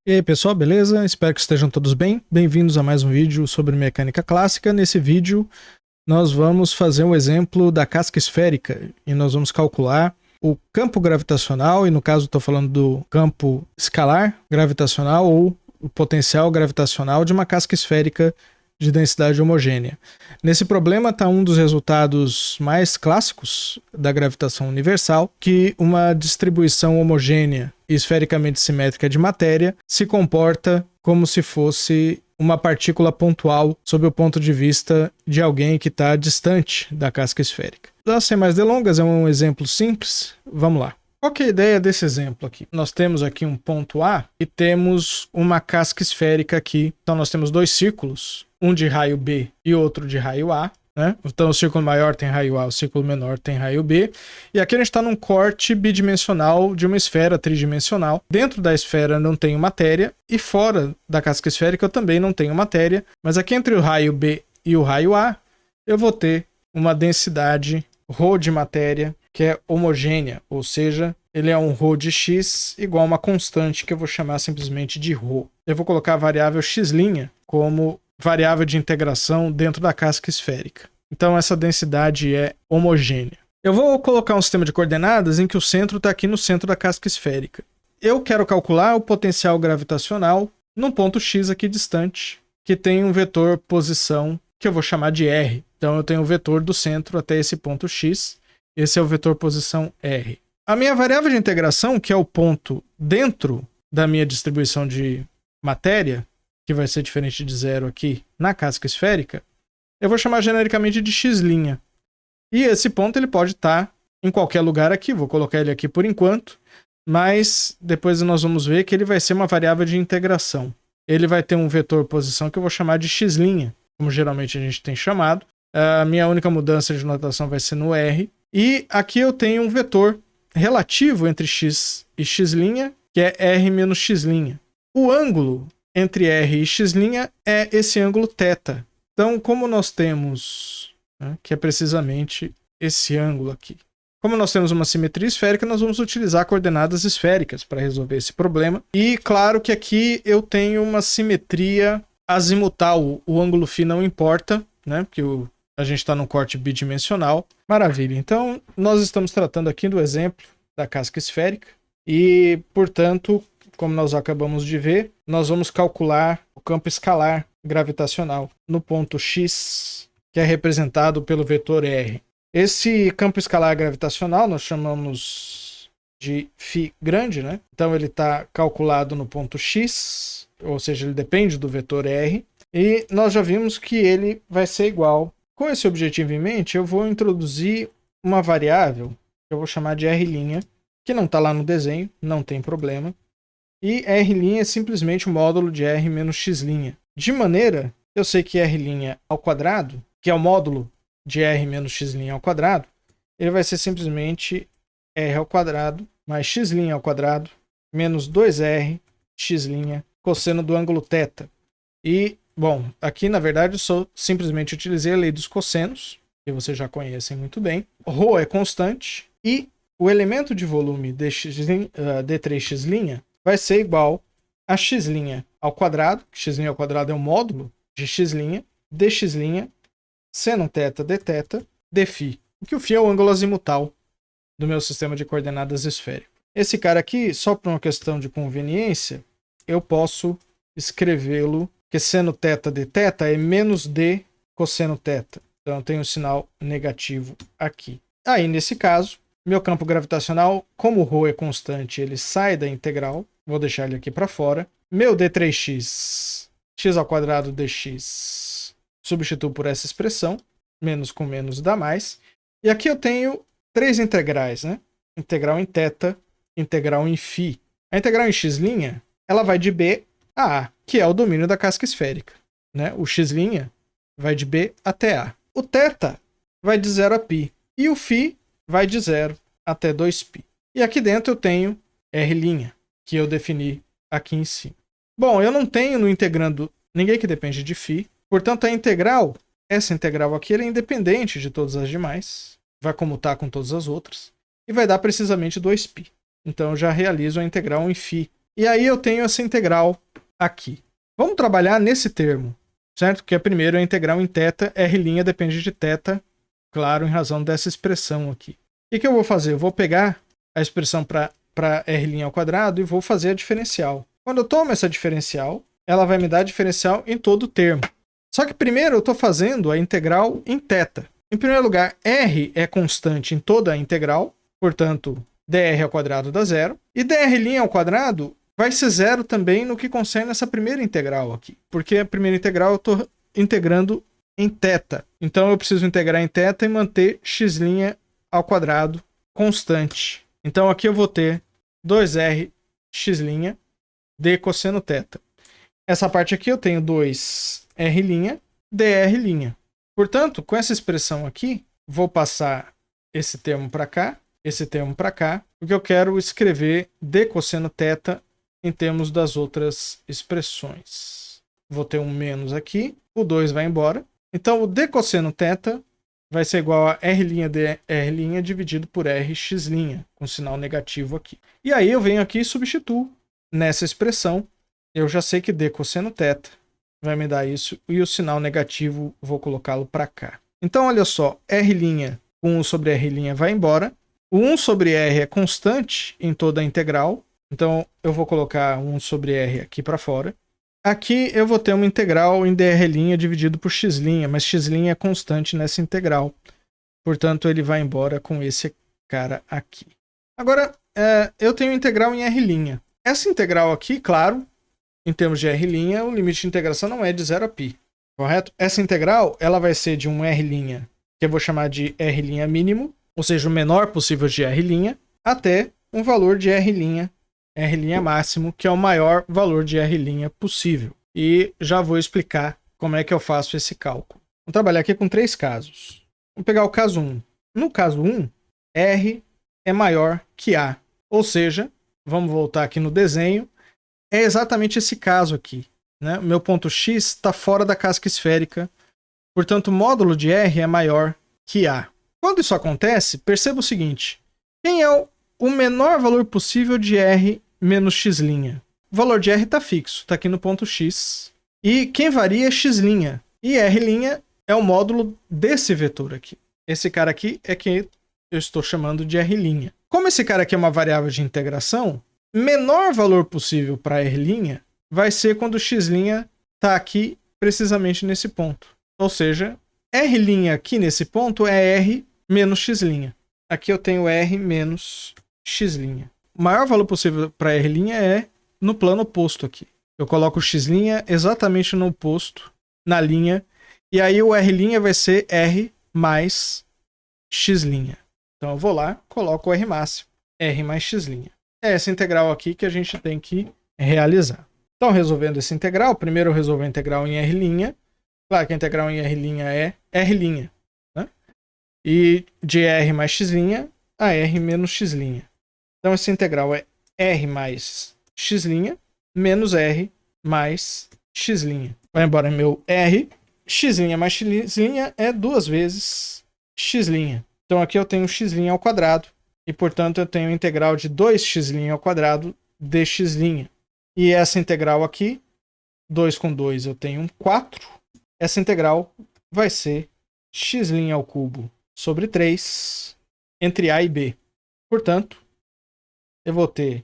E aí pessoal, beleza? Espero que estejam todos bem. Bem-vindos a mais um vídeo sobre mecânica clássica. Nesse vídeo nós vamos fazer um exemplo da casca esférica e nós vamos calcular o campo gravitacional, e no caso estou falando do campo escalar gravitacional ou o potencial gravitacional de uma casca esférica de densidade homogênea. Nesse problema está um dos resultados mais clássicos da gravitação universal, que uma distribuição homogênea e esfericamente simétrica de matéria se comporta como se fosse uma partícula pontual sob o ponto de vista de alguém que está distante da casca esférica. Então, sem mais delongas, é um exemplo simples. Vamos lá. Qual que é a ideia desse exemplo aqui? Nós temos aqui um ponto A e temos uma casca esférica aqui. Então nós temos dois círculos, um de raio B e outro de raio A. Né? Então o círculo maior tem raio A, o círculo menor tem raio B. E aqui a gente está num corte bidimensional de uma esfera tridimensional. Dentro da esfera não tenho matéria e fora da casca esférica eu também não tenho matéria. Mas aqui entre o raio B e o raio A eu vou ter uma densidade ρ de matéria que é homogênea, ou seja, ele é um ρ de x igual a uma constante que eu vou chamar simplesmente de ρ. Eu vou colocar a variável x' como variável de integração dentro da casca esférica. Então essa densidade é homogênea. Eu vou colocar um sistema de coordenadas em que o centro está aqui no centro da casca esférica. Eu quero calcular o potencial gravitacional num ponto x aqui distante, que tem um vetor posição que eu vou chamar de r. Então eu tenho o vetor do centro até esse ponto x. Esse é o vetor posição r. A minha variável de integração, que é o ponto dentro da minha distribuição de matéria, que vai ser diferente de zero aqui na casca esférica, eu vou chamar genericamente de x'. E esse ponto ele pode estar em qualquer lugar aqui, vou colocar ele aqui por enquanto, mas depois nós vamos ver que ele vai ser uma variável de integração. Ele vai ter um vetor posição que eu vou chamar de x', como geralmente a gente tem chamado. A minha única mudança de notação vai ser no r. E aqui eu tenho um vetor relativo entre x e x', que é r menos x'. O ângulo entre r e x' é esse ângulo θ. Então, como nós temos, que é precisamente esse ângulo aqui. Como nós temos uma simetria esférica, nós vamos utilizar coordenadas esféricas para resolver esse problema. E claro que aqui eu tenho uma simetria azimutal. O ângulo φ não importa, né? Porque a gente está num corte bidimensional. Maravilha. Então, nós estamos tratando aqui do exemplo da casca esférica. E, portanto, como nós acabamos de ver, nós vamos calcular o campo escalar gravitacional no ponto x, que é representado pelo vetor r. Esse campo escalar gravitacional nós chamamos de φ grande, né? Então ele está calculado no ponto x, ou seja, ele depende do vetor r, e nós já vimos que ele vai ser igual. Com esse objetivo em mente, eu vou introduzir uma variável que eu vou chamar de r', que não está lá no desenho, não tem problema. E r' é simplesmente o módulo de r menos x'. De maneira, eu sei que r' ao quadrado, que é o módulo de r menos x' ao quadrado, ele vai ser simplesmente r ao quadrado mais x' ao quadrado menos 2r x' cosseno do ângulo θ. E, bom, aqui na verdade eu só simplesmente utilizei a lei dos cossenos, que vocês já conhecem muito bem. Ρ é constante e o elemento de volume d3x' vai ser igual a x' ao quadrado, que x' ao quadrado é o módulo de x', dx', seno θ dθ, dφ. O que o φ é o ângulo azimutal do meu sistema de coordenadas esférico. Esse cara aqui, só por uma questão de conveniência, eu posso escrevê-lo, que seno θ dθ é menos d cosseno θ. Então eu tenho um sinal negativo aqui. Aí, nesse caso, meu campo gravitacional, como o ρ é constante, ele sai da integral. Vou deixar ele aqui para fora. Meu d3x, x ao quadrado dx, substituo por essa expressão. Menos com menos dá mais. E aqui eu tenho três integrais, né? Integral em θ, integral em φ. A integral em x', ela vai de b a a, que é o domínio da casca esférica. Né? O x' vai de b até a. O θ vai de 0 a π. E o φ vai de 0 até 2π. E aqui dentro eu tenho r', que eu defini aqui em cima. Bom, eu não tenho no integrando ninguém que depende de φ. Portanto, a integral, essa integral aqui, ela é independente de todas as demais. Vai comutar com todas as outras. E vai dar precisamente 2π. Então eu já realizo a integral em φ E aí eu tenho essa integral aqui. Vamos trabalhar nesse termo, certo? Que é primeiro a integral em θ, R' depende de θ, claro, em razão dessa expressão aqui. O que eu vou fazer? Eu vou pegar a expressão para R' e vou fazer a diferencial. Quando eu tomo essa diferencial, ela vai me dar a diferencial em todo o termo. Só que primeiro eu estou fazendo a integral em θ. Em primeiro lugar, R é constante em toda a integral, portanto, dr² dá zero. E dr' vai ser zero também no que concerne essa primeira integral aqui. Porque a primeira integral eu estou integrando em θ. Então eu preciso integrar em θ e manter x' constante. Então aqui eu vou ter 2r x' d cosseno θ. Essa parte aqui eu tenho 2r' dr'. Portanto, com essa expressão aqui, vou passar esse termo para cá, esse termo para cá, porque eu quero escrever d cosseno θ em termos das outras expressões. Vou ter um menos aqui, o 2 vai embora. Então, o d cosseno θ vai ser igual a r' dr' dividido por rx', com sinal negativo aqui. E aí eu venho aqui e substituo nessa expressão. Eu já sei que d cosseno θ vai me dar isso, e o sinal negativo vou colocá-lo para cá. Então, olha só, r' com 1 sobre r' vai embora. O 1 sobre r é constante em toda a integral, então eu vou colocar 1 sobre r aqui para fora. Aqui eu vou ter uma integral em dr' dividido por x', mas x' é constante nessa integral. Portanto, ele vai embora com esse cara aqui. Agora, eu tenho integral em r'. Essa integral aqui, claro, em termos de r', o limite de integração não é de 0 a π, correto? Essa integral ela vai ser de um r', que eu vou chamar de r' mínimo, ou seja, o menor possível de r', até um valor de r' máximo, que é o maior valor de r' possível. E já vou explicar como é que eu faço esse cálculo. Vamos trabalhar aqui com 3 casos. Vamos pegar o caso 1. No caso 1, r é maior que a, ou seja, vamos voltar aqui no desenho, é exatamente esse caso aqui, né? O meu ponto x está fora da casca esférica, portanto o módulo de r é maior que a. Quando isso acontece, perceba o seguinte, quem é o menor valor possível de r menos x'? O valor de r está fixo, está aqui no ponto x, e quem varia é x', e r' é o módulo desse vetor aqui. Esse cara aqui é que eu estou chamando de r'. Como esse cara aqui é uma variável de integração, menor valor possível para r' vai ser quando x' está aqui precisamente nesse ponto. Ou seja, r' aqui nesse ponto é r menos x'. Aqui eu tenho r menos x'. O maior valor possível para r' é no plano oposto aqui. Eu coloco o x' exatamente no oposto, na linha, e aí o r' vai ser r mais x'. Então eu vou lá, coloco o r máximo, r mais x'. É essa integral aqui que a gente tem que realizar. Então, resolvendo essa integral, primeiro eu resolvo a integral em r'. Claro que a integral em r' é r', né? E de r mais x' a r menos x'. Então, essa integral é r mais x' menos r mais x'. Vai embora meu r. X' mais x' é 2 vezes x'. Então, aqui eu tenho x' ao quadrado. E, portanto, eu tenho a integral de 2x' ao quadrado dx'. E essa integral aqui, 2 com 2 eu tenho 4. Essa integral vai ser x' ao cubo sobre 3 entre a e b. Portanto, eu vou ter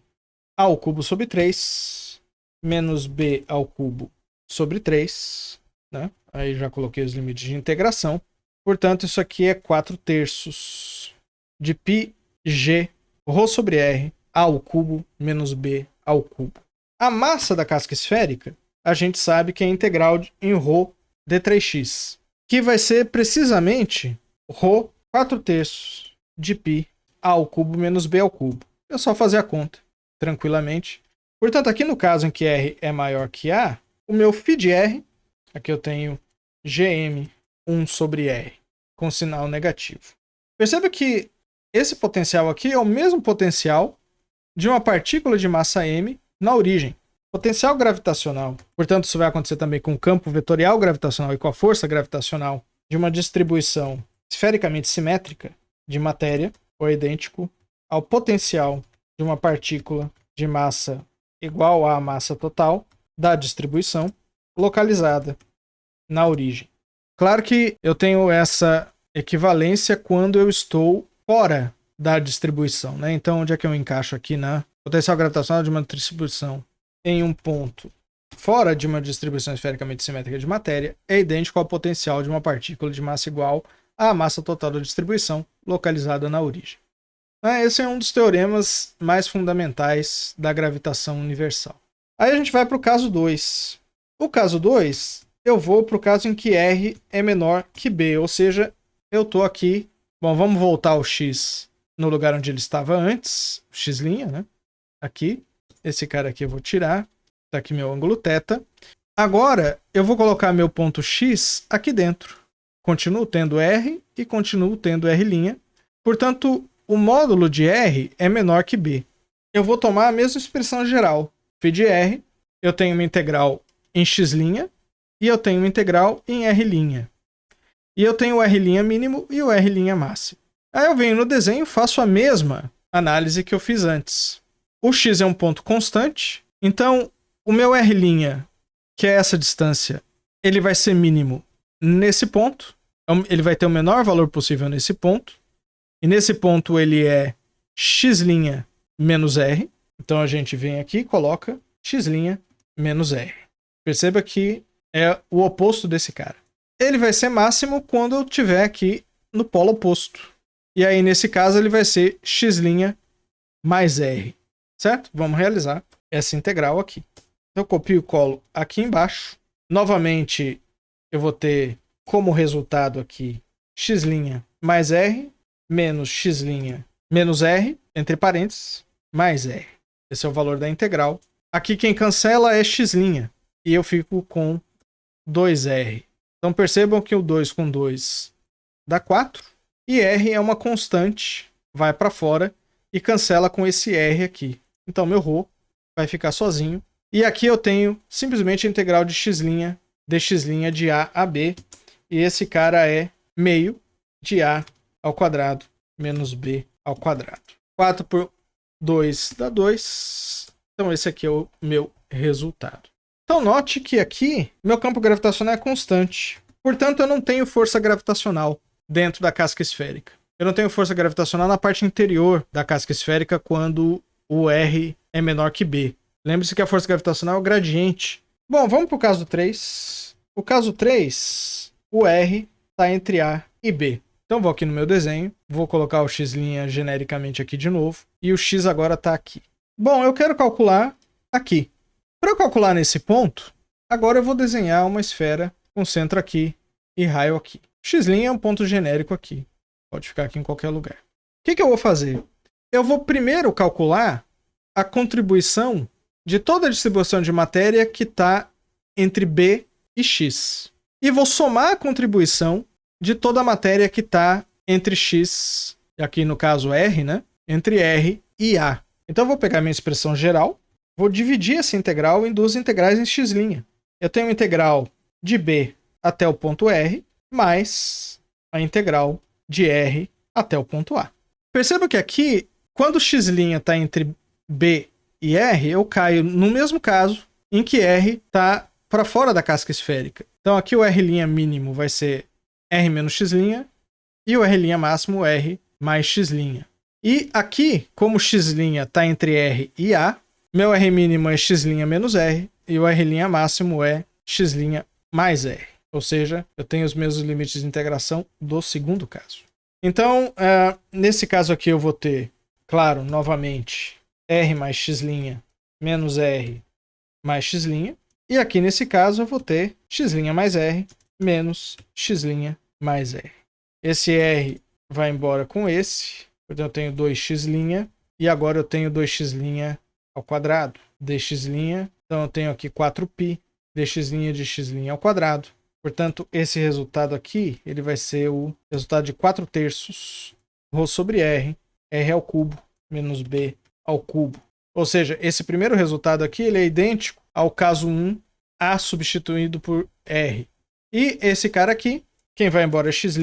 a ao cubo sobre 3 menos b ao cubo sobre 3. Né? Aí já coloquei os limites de integração. Portanto, isso aqui é 4/3 de π g ρ sobre r a ao cubo menos b ao cubo. A massa da casca esférica, a gente sabe que é integral em ρ d3x, que vai ser precisamente ρ 4/3 de π a ao cubo menos b ao cubo. É só fazer a conta tranquilamente. Portanto, aqui no caso em que r é maior que a, o meu φ de r, aqui eu tenho gm 1 sobre r, com sinal negativo. Perceba que esse potencial aqui é o mesmo potencial de uma partícula de massa m na origem. Potencial gravitacional. Portanto, isso vai acontecer também com o campo vetorial gravitacional e com a força gravitacional de uma distribuição esfericamente simétrica de matéria, ou idêntico ao potencial de uma partícula de massa igual à massa total da distribuição localizada na origem. Claro que eu tenho essa equivalência quando eu estou fora da distribuição, né? Então, onde é que eu encaixo aqui na potencial gravitacional de uma distribuição em um ponto fora de uma distribuição esfericamente simétrica de matéria é idêntico ao potencial de uma partícula de massa igual à massa total da distribuição localizada na origem. Esse é um dos teoremas mais fundamentais da gravitação universal. Aí a gente vai para o caso 2. O caso 2, eu vou para o caso em que R é menor que B, ou seja, eu estou aqui. Bom, vamos voltar ao X no lugar onde ele estava antes, X', né? Aqui. Esse cara aqui eu vou tirar. Está aqui meu ângulo θ. Agora, eu vou colocar meu ponto X aqui dentro. Continuo tendo R e continuo tendo R'. Portanto, o módulo de R é menor que B. Eu vou tomar a mesma expressão geral. Φ de R, eu tenho uma integral em X' e eu tenho uma integral em R'. E eu tenho o R' mínimo e o R' máximo. Aí eu venho no desenho e faço a mesma análise que eu fiz antes. O X é um ponto constante, então o meu R', que é essa distância, ele vai ser mínimo nesse ponto. Ele vai ter o menor valor possível nesse ponto. E nesse ponto ele é X' menos R. Então a gente vem aqui e coloca X' menos R. Perceba que é o oposto desse cara. Ele vai ser máximo quando eu estiver aqui no polo oposto. E aí, nesse caso, ele vai ser X' mais R. Certo? Vamos realizar essa integral aqui. Eu copio e colo aqui embaixo. Novamente, eu vou ter como resultado aqui X' mais R menos X' menos R, entre parênteses, mais R. Esse é o valor da integral. Aqui quem cancela é X'. E eu fico com 2R. Então percebam que o 2 com 2 dá 4. E R é uma constante, vai para fora e cancela com esse R aqui. Então meu ρ vai ficar sozinho. E aqui eu tenho simplesmente a integral de X' dx' de A a B. E esse cara é meio de A ao quadrado menos B ao quadrado. 4 por 2 dá 2. Então esse aqui é o meu resultado. Então note que aqui meu campo gravitacional é constante. Portanto, eu não tenho força gravitacional dentro da casca esférica. Eu não tenho força gravitacional na parte interior da casca esférica quando o R é menor que B. Lembre-se que a força gravitacional é o gradiente. Bom, vamos para o caso 3. O caso 3, o R está entre A e B. Então vou aqui no meu desenho, vou colocar o X' genericamente aqui de novo, e o X agora está aqui. Bom, eu quero calcular aqui. Para eu calcular nesse ponto, agora eu vou desenhar uma esfera com centro aqui e raio aqui. X' é um ponto genérico aqui. Pode ficar aqui em qualquer lugar. O que eu vou fazer? Eu vou primeiro calcular a contribuição de toda a distribuição de matéria que está entre B e X. E vou somar a contribuição de toda a matéria que está entre X, aqui no caso R, né? Entre R e A. Então eu vou pegar minha expressão geral, vou dividir essa integral em duas integrais em X'. Eu tenho uma integral de B até o ponto R, mais a integral de R até o ponto A. Perceba que aqui, quando X' está entre B e R, eu caio no mesmo caso em que R está para fora da casca esférica. Então aqui o R' mínimo vai ser R menos X' e o R' máximo R mais X'. E aqui, como X' está entre R e A, meu R mínimo é X' menos R e o R' máximo é X' mais R. Ou seja, eu tenho os mesmos limites de integração do segundo caso. Então, nesse caso aqui eu vou ter, claro, novamente, R mais X' menos R mais X'. E aqui nesse caso eu vou ter X' mais R menos X' mais R. Esse R vai embora com esse. Portanto, eu tenho 2x'. E agora eu tenho 2x' ao quadrado. dx'. Então eu tenho aqui 4π. dx' de x' ao quadrado. Portanto, esse resultado aqui, ele vai ser o resultado de 4/3 ρ sobre R. R ao cubo menos B ao cubo. Ou seja, esse primeiro resultado aqui, ele é idêntico ao caso 1, A substituído por R. E esse cara aqui, quem vai embora é X',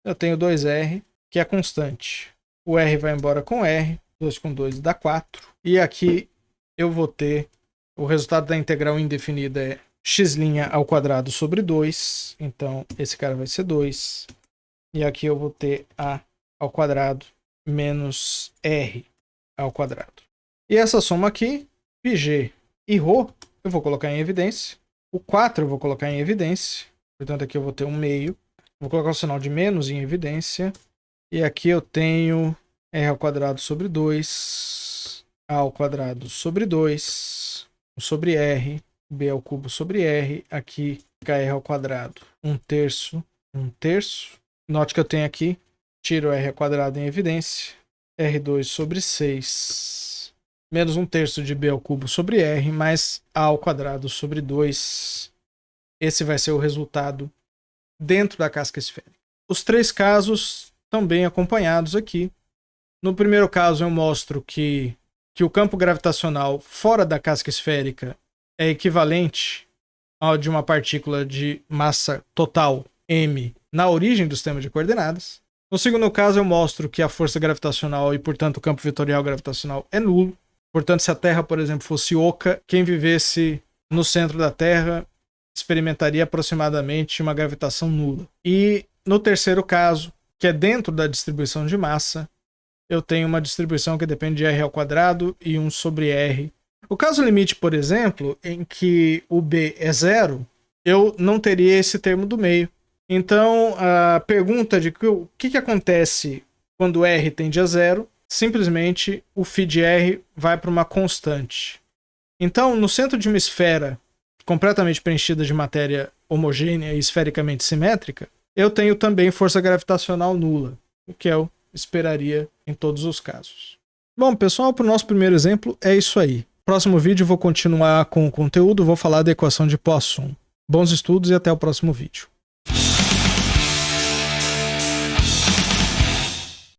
eu tenho 2R, que é constante. O R vai embora com R, 2 com 2 dá 4. E aqui eu vou ter o resultado da integral indefinida é x' ao quadrado sobre 2. Então, esse cara vai ser 2. E aqui eu vou ter a ao quadrado menos r ao quadrado. E essa soma aqui, πg e ρ, eu vou colocar em evidência. O 4 eu vou colocar em evidência. Portanto, aqui eu vou ter 1/2. Vou colocar o sinal de menos em evidência. E aqui eu tenho r ao quadrado sobre 2, a ao quadrado sobre 2, sobre r, b ao cubo sobre r. Aqui fica r ao quadrado 1/3, 1/3. Note que eu tenho aqui, tiro r ao quadrado em evidência, r2 sobre 6, menos 1/3 de b ao cubo sobre r, mais a ao quadrado sobre 2. Esse vai ser o resultado dentro da casca esférica. Os 3 casos estão bem acompanhados aqui. No primeiro caso eu mostro que o campo gravitacional fora da casca esférica é equivalente ao de uma partícula de massa total m na origem do sistema de coordenadas. No segundo caso eu mostro que a força gravitacional e, portanto, o campo vetorial gravitacional é nulo. Portanto, se a Terra, por exemplo, fosse oca, quem vivesse no centro da Terra experimentaria aproximadamente uma gravitação nula. E no terceiro caso, que é dentro da distribuição de massa, eu tenho uma distribuição que depende de r ao quadrado e 1 sobre r. O caso limite, por exemplo, em que o b é 0, eu não teria esse termo do meio. Então, a pergunta de o que acontece quando r tende a 0, simplesmente o φ de r vai para uma constante. Então, no centro de uma esfera completamente preenchida de matéria homogênea e esfericamente simétrica, eu tenho também força gravitacional nula, o que eu esperaria em todos os casos. Bom, pessoal, para o nosso primeiro exemplo é isso aí. Próximo vídeo eu vou continuar com o conteúdo, vou falar da equação de Poisson. Bons estudos e até o próximo vídeo.